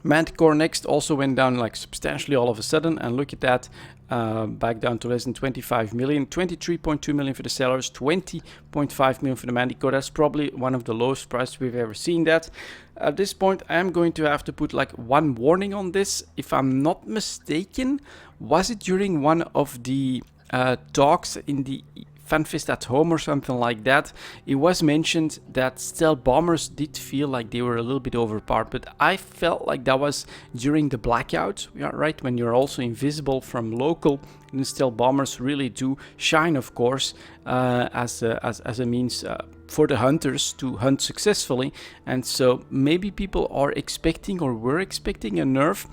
Manticore next also went down like substantially all of a sudden, and look at that, back down to less than 25 million, 23.2 million for the sellers, 20.5 million for the Manticore. That's probably one of the lowest prices we've ever seen that. At this point, I am going to have to put like one warning on this. If I'm not mistaken, was it during one of the talks in the FanFest at home or something like that, it was mentioned that stealth bombers did feel like they were a little bit overpowered, but I felt like that was during the blackout, yeah, right, when you're also invisible from local, and stealth bombers really do shine, of course, as a means for the hunters to hunt successfully. And so maybe people are expecting, or were expecting, a nerf.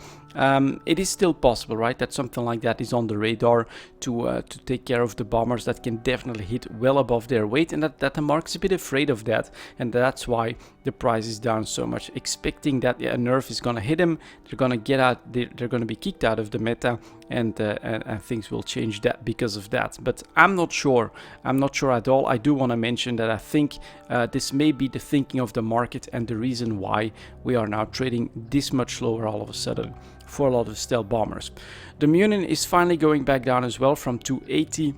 It is still possible, right, that something like that is on the radar to take care of the bombers that can definitely hit well above their weight, and that the market's a bit afraid of that, and that's why the price is down so much, expecting that a nerf is gonna hit them, they're gonna get out, they're gonna be kicked out of the meta, and things will change that because of that. But I'm not sure at all. I do want to mention that I think this may be the thinking of the market and the reason why we are now trading this much lower all of a sudden for a lot of stealth bombers. The Munin is finally going back down as well, from 280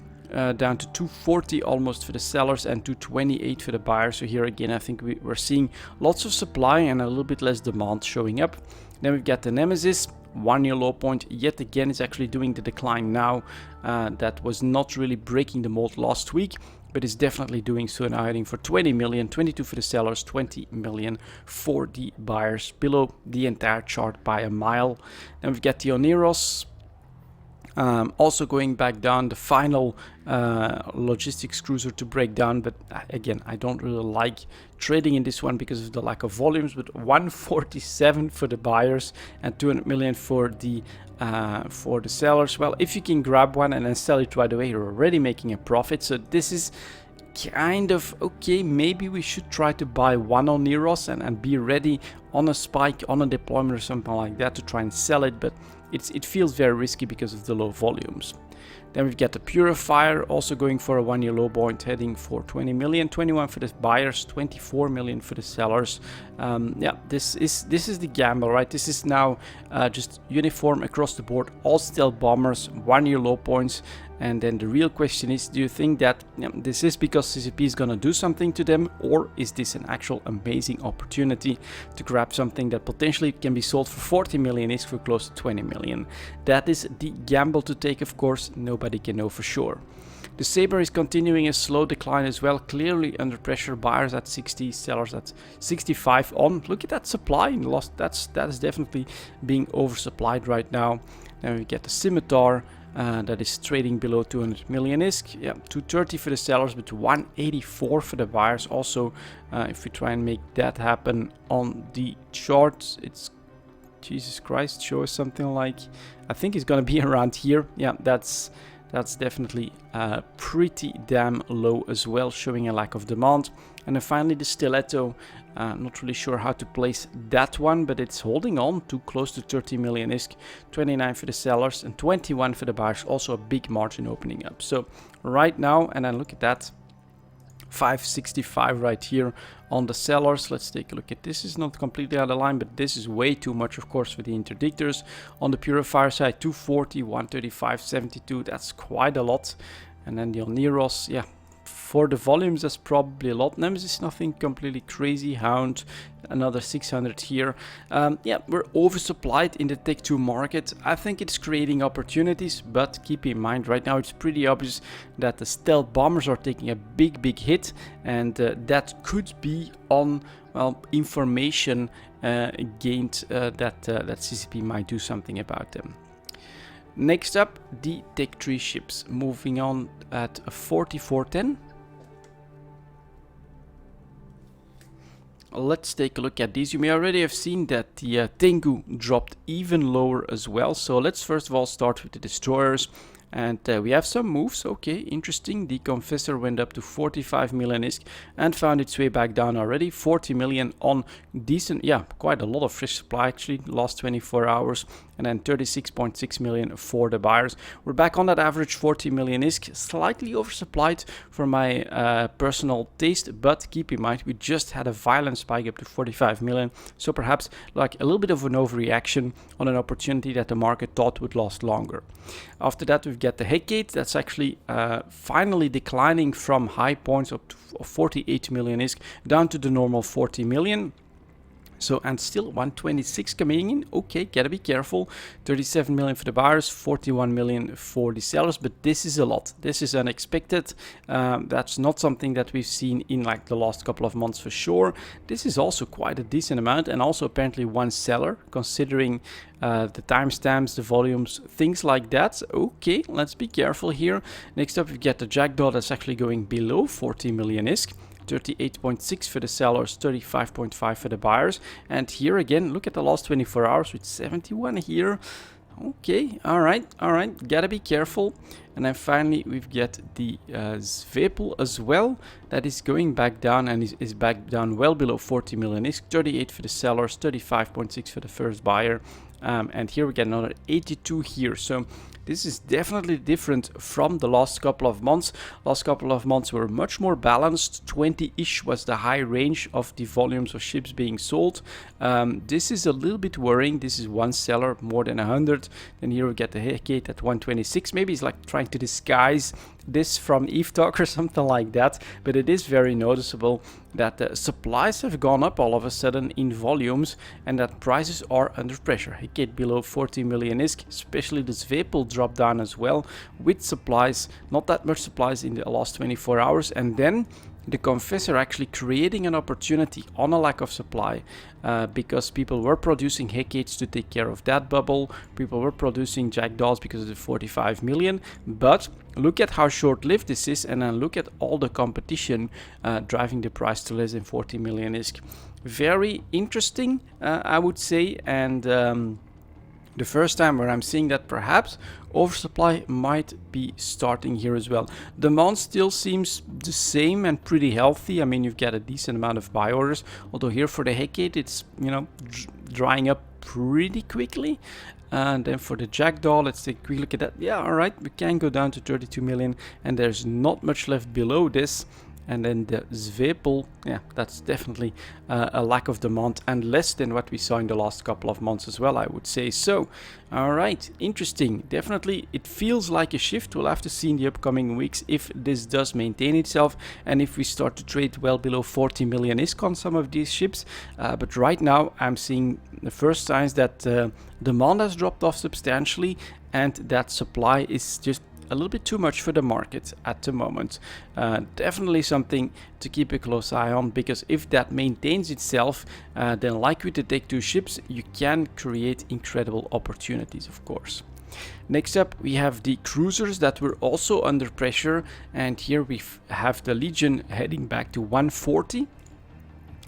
down to 240 almost for the sellers, and 228 for the buyers. So here again, I think we're seeing lots of supply and a little bit less demand showing up. Then we've got the Nemesis, 1 year low point, yet again is actually doing the decline now. That was not really breaking the mold last week, but is definitely doing so now, heading for 20 million, 22 for the sellers, 20 million for the buyers, below the entire chart by a mile. Then we've got the Oneros, also going back down, the final logistics cruiser to break down, but again, I don't really like trading in this one because of the lack of volumes. But 147 for the buyers and 200 million for the sellers. Well, if you can grab one and then sell it right away, you're already making a profit. So this is kind of okay. Maybe we should try to buy one on Neros and be ready on a spike, on a deployment or something like that, to try and sell it, but it feels very risky because of the low volumes. Then we've got the Purifier also going for a 1 year low point, heading for 20 million, 21 for the buyers, 24 million for the sellers. Yeah, this is the gamble, right? This is now just uniform across the board, all stealth bombers, 1 year low points. And then the real question is, do you think that this is because CCP is going to do something to them, or is this an actual amazing opportunity to grab something that potentially can be sold for 40 million is for close to 20 million? That is the gamble to take, of course. Nobody can know for sure. The Saber is continuing a slow decline as well, clearly under pressure. Buyers at 60, sellers at 65 on. Look at that supply loss. That is definitely being oversupplied right now. Then we get the Scimitar. That is trading below 200 million ISK. Yeah, 230 for the sellers, but 184 for the buyers. Also, if we try and make that happen on the chart, it's, Jesus Christ, show us something like, I think it's gonna be around here. Yeah, that's definitely pretty damn low as well, showing a lack of demand. And then finally the Stiletto, not really sure how to place that one, but it's holding on to close to 30 million ISK, 29 for the sellers and 21 for the buyers, also a big margin opening up. So right now, and then look at that, 565 right here on the sellers. Let's take a look at this. Is not completely out of line, but this is way too much, of course, for the interdictors. On the Purifier side, 240, 135, 72, that's quite a lot. And then the Oneros, yeah, for the volumes, that's probably a lot. Nemesis, nothing completely crazy. Hound, another 600 here. Yeah, we're oversupplied in the Tech 2 market. I think it's creating opportunities, but keep in mind right now it's pretty obvious that the stealth bombers are taking a big hit, and that could be on, well, information gained that CCP might do something about them. Next up, the Tech 3 ships, moving on at 4410. Let's take a look at these. You may already have seen that the Tengu dropped even lower as well. So let's first of all start with the destroyers. And we have some moves. Okay, interesting. The Confessor went up to 45 million ISK and found its way back down already. 40 million on decent, yeah, quite a lot of fresh supply actually, last 24 hours. And then 36.6 million for the buyers. We're back on that average 40 million ISK, slightly oversupplied for my personal taste, but keep in mind we just had a violent spike up to 45 million. So perhaps like a little bit of an overreaction on an opportunity that the market thought would last longer. After that, we've got the Hecate. That's actually finally declining from high points up to 48 million ISK down to the normal 40 million. So, and still 126 coming in. Okay, gotta be careful. 37 million for the buyers, 41 million for the sellers, but this is a lot. This is unexpected. That's not something that we've seen in like the last couple of months for sure. This is also quite a decent amount, and also apparently one seller, considering the timestamps, the volumes, things like that. Okay, let's be careful here. Next up, we get the Jackdaw that's actually going below 40 million ISK. 38.6 for the sellers, 35.5 for the buyers. And here again, look at the last 24 hours with 71 here. Okay, all right, gotta be careful. And then finally, we've got the Zvepel as well. That is going back down and is back down well below 40 million ISK. 38 for the sellers, 35.6 for the first buyer. And here we get another 82 here. So this is definitely different from the last couple of months. Last couple of months were much more balanced. 20-ish was the high range of the volumes of ships being sold. This is a little bit worrying. This is one seller, more than 100. Then here we get the Hecate at 126. Maybe it's like trying to disguise this from Eve Talk or something like that, but it is very noticeable that the supplies have gone up all of a sudden in volumes and that prices are under pressure. Hecate below 40 million ISK, especially the Zvepel dropped down as well with supplies, not that much supplies in the last 24 hours, and then the Confessor actually creating an opportunity on a lack of supply because people were producing Hecates to take care of that bubble. People were producing Jackdaws because of the 45 million. But look at how short-lived this is, and then look at all the competition driving the price to less than 40 million ISK. Very interesting, I would say, and the first time where I'm seeing that perhaps oversupply might be starting here as well. Demand still seems the same and pretty healthy. I mean, you've got a decent amount of buy orders, although here for the Hecate it's, you know, drying up pretty quickly. And then for the Jackdaw, let's take a quick look at that. Yeah, all right, we can go down to 32 million and there's not much left below this. And then the Zvepel, yeah, that's definitely a lack of demand and less than what we saw in the last couple of months as well, I would say. So, all right, interesting. Definitely, it feels like a shift. We'll have to see in the upcoming weeks if this does maintain itself and if we start to trade well below 40 million ISK on some of these ships. But right now, I'm seeing the first signs that demand has dropped off substantially and that supply is just a little bit too much for the market at the moment. Definitely something to keep a close eye on, because if that maintains itself, then like with the Tech 2 ships, you can create incredible opportunities, of course. Next up, we have the cruisers that were also under pressure, and here we have the Legion heading back to 140.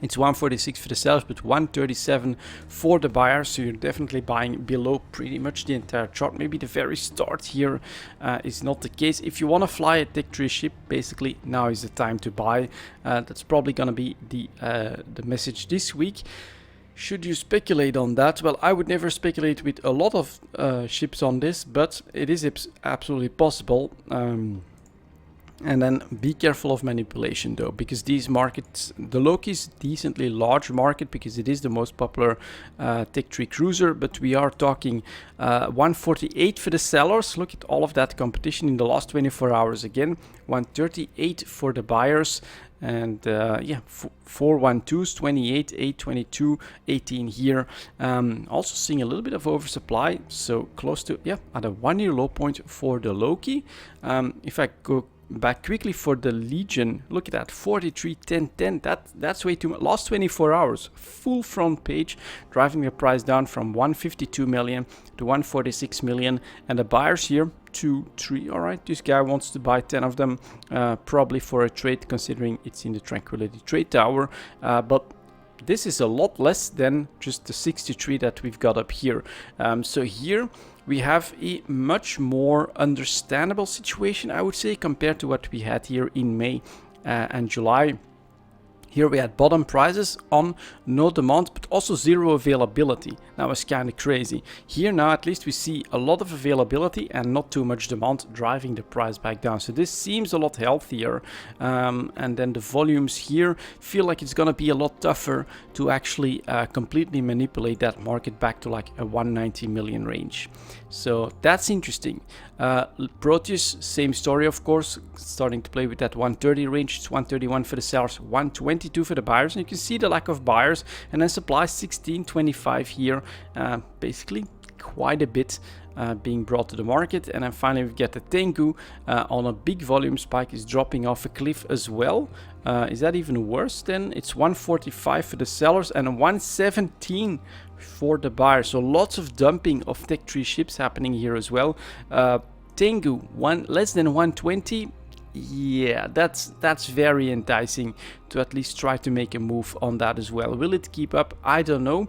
It's 146 for the sellers, but 137 for the buyers. So you're definitely buying below pretty much the entire chart. Maybe the very start here is not the case. If you want to fly a Tech 3 ship, basically now is the time to buy. That's probably going to be the message this week. Should you speculate on that? Well, I would never speculate with a lot of ships on this, but it is absolutely possible. And then be careful of manipulation though, because these markets, the Loki is decently large market because it is the most popular tech tree cruiser, but we are talking 148 for the sellers. Look at all of that competition in the last 24 hours again. 138 for the buyers. And yeah, 412s, 28, 822, 18 here. Also seeing a little bit of oversupply, so close to, yeah, at a 1-year low point for the Loki. If I go back quickly for the Legion, look at that, 43, 10, 10. That's way too much. Last 24 hours, full front page, driving the price down from 152 million to 146 million. And the buyers here, 2, 3. All right, this guy wants to buy 10 of them, probably for a trade, considering it's in the Tranquility Trade Tower. But this is a lot less than just the 63 that we've got up here. So here we have a much more understandable situation, I would say, compared to what we had here in May and July. Here we had bottom prices on no demand, but also zero availability. That was kind of crazy. Here now at least we see a lot of availability and not too much demand, driving the price back down. So this seems a lot healthier. And then the volumes here feel like it's going to be a lot tougher to actually completely manipulate that market back to like a 190 million range. So that's interesting. Proteus, same story, of course, starting to play with that 130 range. It's 131 for the sellers, 122 for the buyers. And you can see the lack of buyers, and then supply 1625 here, basically quite a bit being brought to the market. And then finally we get the Tengu on a big volume spike, is dropping off a cliff as well. Is that even worse then? It's 145 for the sellers and 117 for the buyers. So lots of dumping of Tech 3 ships happening here as well. Tengu, less than 120. Yeah, that's very enticing to at least try to make a move on that as well. Will it keep up? I don't know.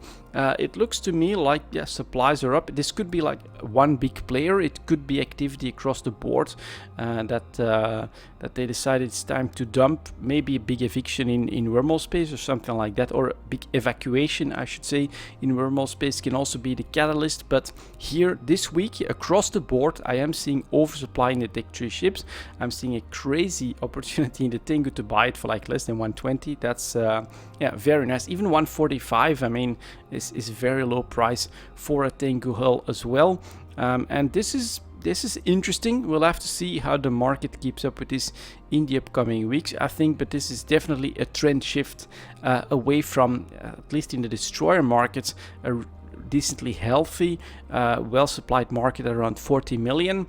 It looks to me like, yeah, supplies are up. This could be like one big player. It could be activity across the board that they decided it's time to dump. Maybe a big eviction in wormhole space or something like that, or a big evacuation, I should say, in wormhole space can also be the catalyst. But here this week across the board, I am seeing oversupply in the Tech 3 ships. I'm seeing a crazy opportunity in the Tengu to buy it for like less than 120. That's yeah, very nice. Even 145, I mean, is very low price for a Tengu hull as well. And this is interesting. We'll have to see how the market keeps up with this in the upcoming weeks, I think, but this is definitely a trend shift away from, at least in the destroyer markets, a decently healthy, well-supplied market around 40 million.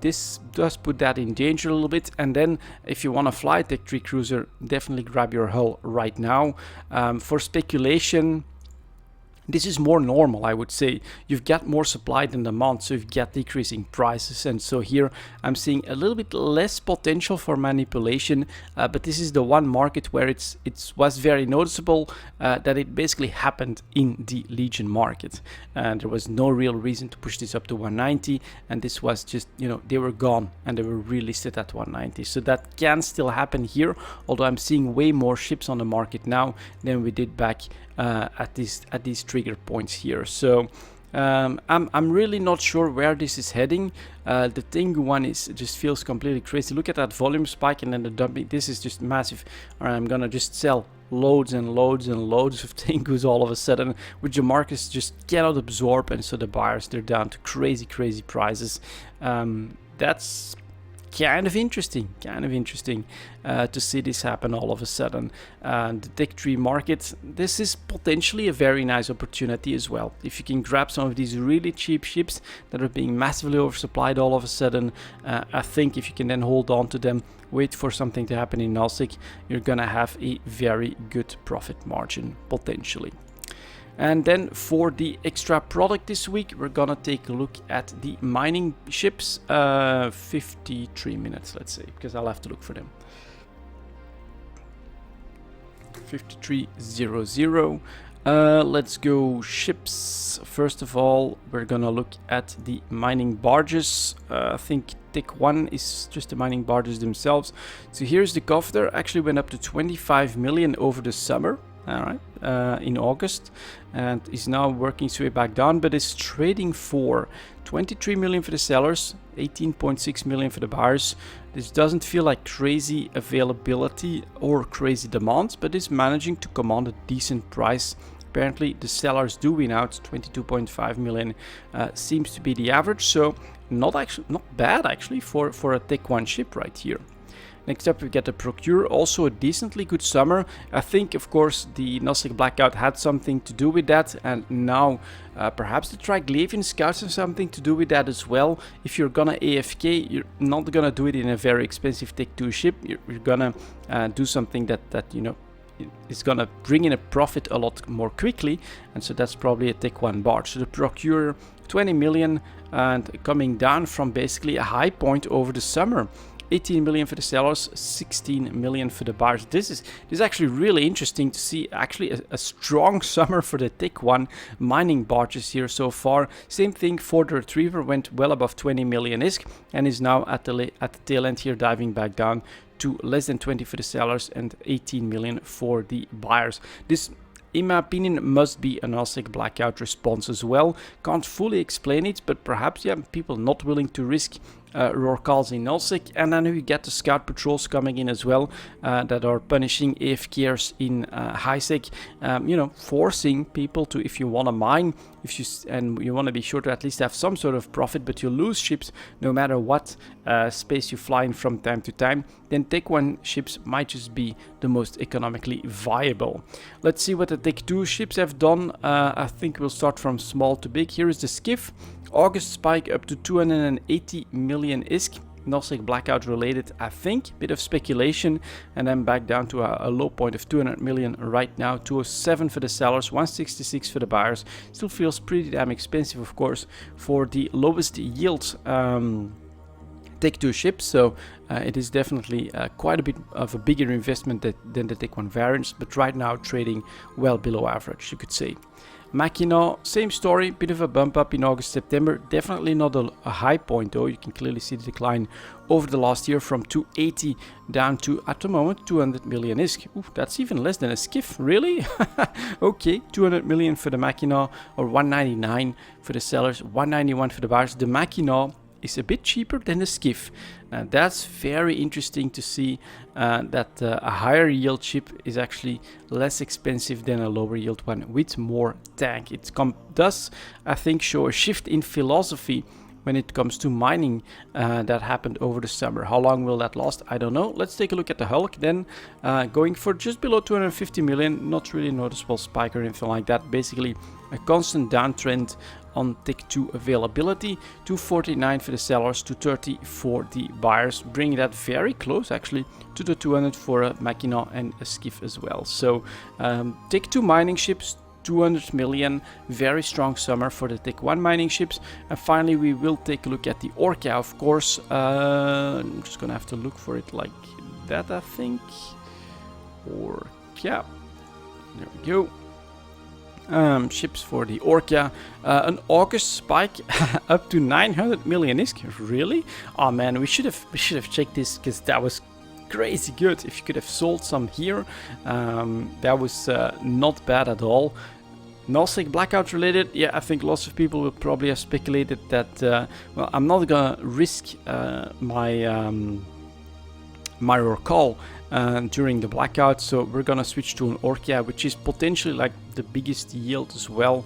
This does put that in danger a little bit. And then if you want to fly Tech 3 cruiser, definitely grab your hull right now. For speculation, this is more normal, I would say. You've got more supply than demand, so you've got decreasing prices. And so here I'm seeing a little bit less potential for manipulation, but this is the one market where it was very noticeable that it basically happened in the Legion market. And there was no real reason to push this up to 190, and this was just, you know, they were gone and they were relisted at 190. So that can still happen here, although I'm seeing way more ships on the market now than we did back at these trigger points here. So I'm really not sure where this is heading. The Tengu one just feels completely crazy. Look at that volume spike and then the dumping. This is just massive. All right, I'm gonna just sell loads and loads and loads of Tengus all of a sudden, which the markets just cannot absorb, and so the buyers, they're down to crazy prices. That's kind of interesting to see this happen all of a sudden. The Tech 3 market, this is potentially a very nice opportunity as well. If you can grab some of these really cheap ships that are being massively oversupplied all of a sudden, I think if you can then hold on to them, wait for something to happen in Nullsec, you're gonna have a very good profit margin potentially. And then for the extra product this week, we're gonna take a look at the mining ships. 53 minutes, let's say, because I'll have to look for them. 5300. Let's go ships. First of all, we're gonna look at the mining barges. I think Tech 1 is just the mining barges themselves. So here's the Governor, actually went up to 25 million over the summer. all right, in August, and is now working its way back down, but is trading for 23 million for the sellers, 18.6 million for the buyers. This doesn't feel like crazy availability or crazy demand, but is managing to command a decent price. Apparently the sellers do win out. 22.5 million seems to be the average, so not bad actually for a Tech 1 ship right here. Next up we get the Procure, also a decently good summer. I think of course the Nosek blackout had something to do with that, and now perhaps the Triglavian scouts have something to do with that as well. If you're gonna AFK, you're not gonna do it in a very expensive Tech 2 ship. You're gonna do something that you know is gonna bring in a profit a lot more quickly, and so that's probably a Tech 1 barge. So the Procure 20 million and coming down from basically a high point over the summer. 18 million for the sellers, 16 million for the buyers. This is actually really interesting to see actually a strong summer for the Tech 1 mining barges here so far. Same thing for the Retriever, went well above 20 million ISK and is now at the tail end here diving back down to less than 20 for the sellers and 18 million for the buyers. This, in my opinion, must be a Nosek blackout response as well. Can't fully explain it, but perhaps people not willing to risk Rorquals in Nosek, and then you get the scout patrols coming in as well that are punishing AFKers in high sec, you know, forcing people to, if you want to mine, and you want to be sure to at least have some sort of profit, but you lose ships no matter what space you fly in from time to time, then Tech 1 ships might just be the most economically viable. Let's see what the Tech 2 ships have done. I think we'll start from small to big. Here is the Skiff. August spike up to 280 million ISK. Nosek blackout related, I think. Bit of speculation, and then back down to a low point of 200 million right now. 207 for the sellers, 166 for the buyers. Still feels pretty damn expensive, of course, for the lowest yield Tech 2 ships, so it is definitely quite a bit of a bigger investment than the Tech 1 variants, but right now trading well below average, you could say. Mackinac, same story, bit of a bump up in August, September, definitely not a high point though. You can clearly see the decline over the last year from 280 down to, at the moment, 200 million ISK. Ooh, that's even less than a Skiff, really? Okay, 200 million for the Mackinac, or 199 for the sellers, 191 for the buyers. The Mackinac is a bit cheaper than the Skiff. That's very interesting to see that a higher yield ship is actually less expensive than a lower yield one with more tank. It does, I think, show a shift in philosophy when it comes to mining that happened over the summer. How long will that last? I don't know. Let's take a look at the Hulk then. Going for just below 250 million, not really noticeable spike or anything like that. Basically a constant downtrend on Tech 2 availability. 249 for the sellers, 230 for the buyers, bringing that very close actually to the 200 for a Mackinac and a Skiff as well. So Tech 2 mining ships, 200 million, very strong summer for the Tech 1 mining ships. And finally we will take a look at the Orca, of course. I'm just gonna have to look for it like that, I think. Orca, there we go. Ships for the Orca, an August spike up to 900 million ISK. Really? Oh man, we should have checked this, because that was crazy good. If you could have sold some here, that was not bad at all. Nosek blackout related, yeah, I think lots of people will probably have speculated that. Well, I'm not gonna risk my my Rorqual during the blackout, so we're gonna switch to an Orca, which is potentially like the biggest yield as well,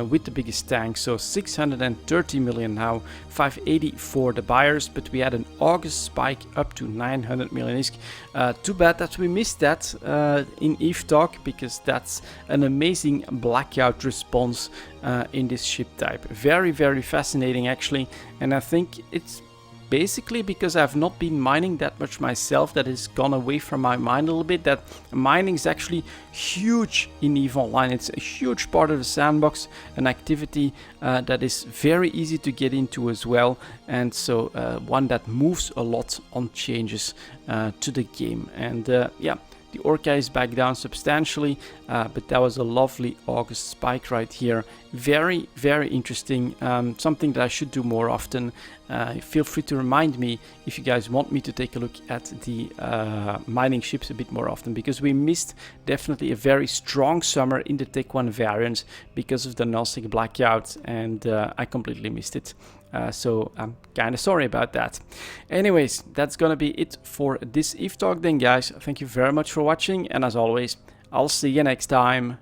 with the biggest tank. So 630 million now, 580 for the buyers, but we had an August spike up to 900 million ISK. Too bad that we missed that in Eve Talk, because that's an amazing blackout response in this ship type. Very, very fascinating actually, and I think it's basically because I've not been mining that much myself that has gone away from my mind a little bit, that mining is actually huge in EVE Online. It's a huge part of the sandbox, an activity that is very easy to get into as well, and so one that moves a lot on changes to the game. And yeah, The Orca is back down substantially, but that was a lovely August spike right here. Very, very interesting. Something that I should do more often. Feel free to remind me if you guys want me to take a look at the mining ships a bit more often, because we missed definitely a very strong summer in the Tech 1 variant because of the Nullsec blackout, and I completely missed it. So I'm kind of sorry about that. Anyways, that's gonna be it for this ETH Talk then, guys. Thank you very much for watching, and as always, I'll see you next time.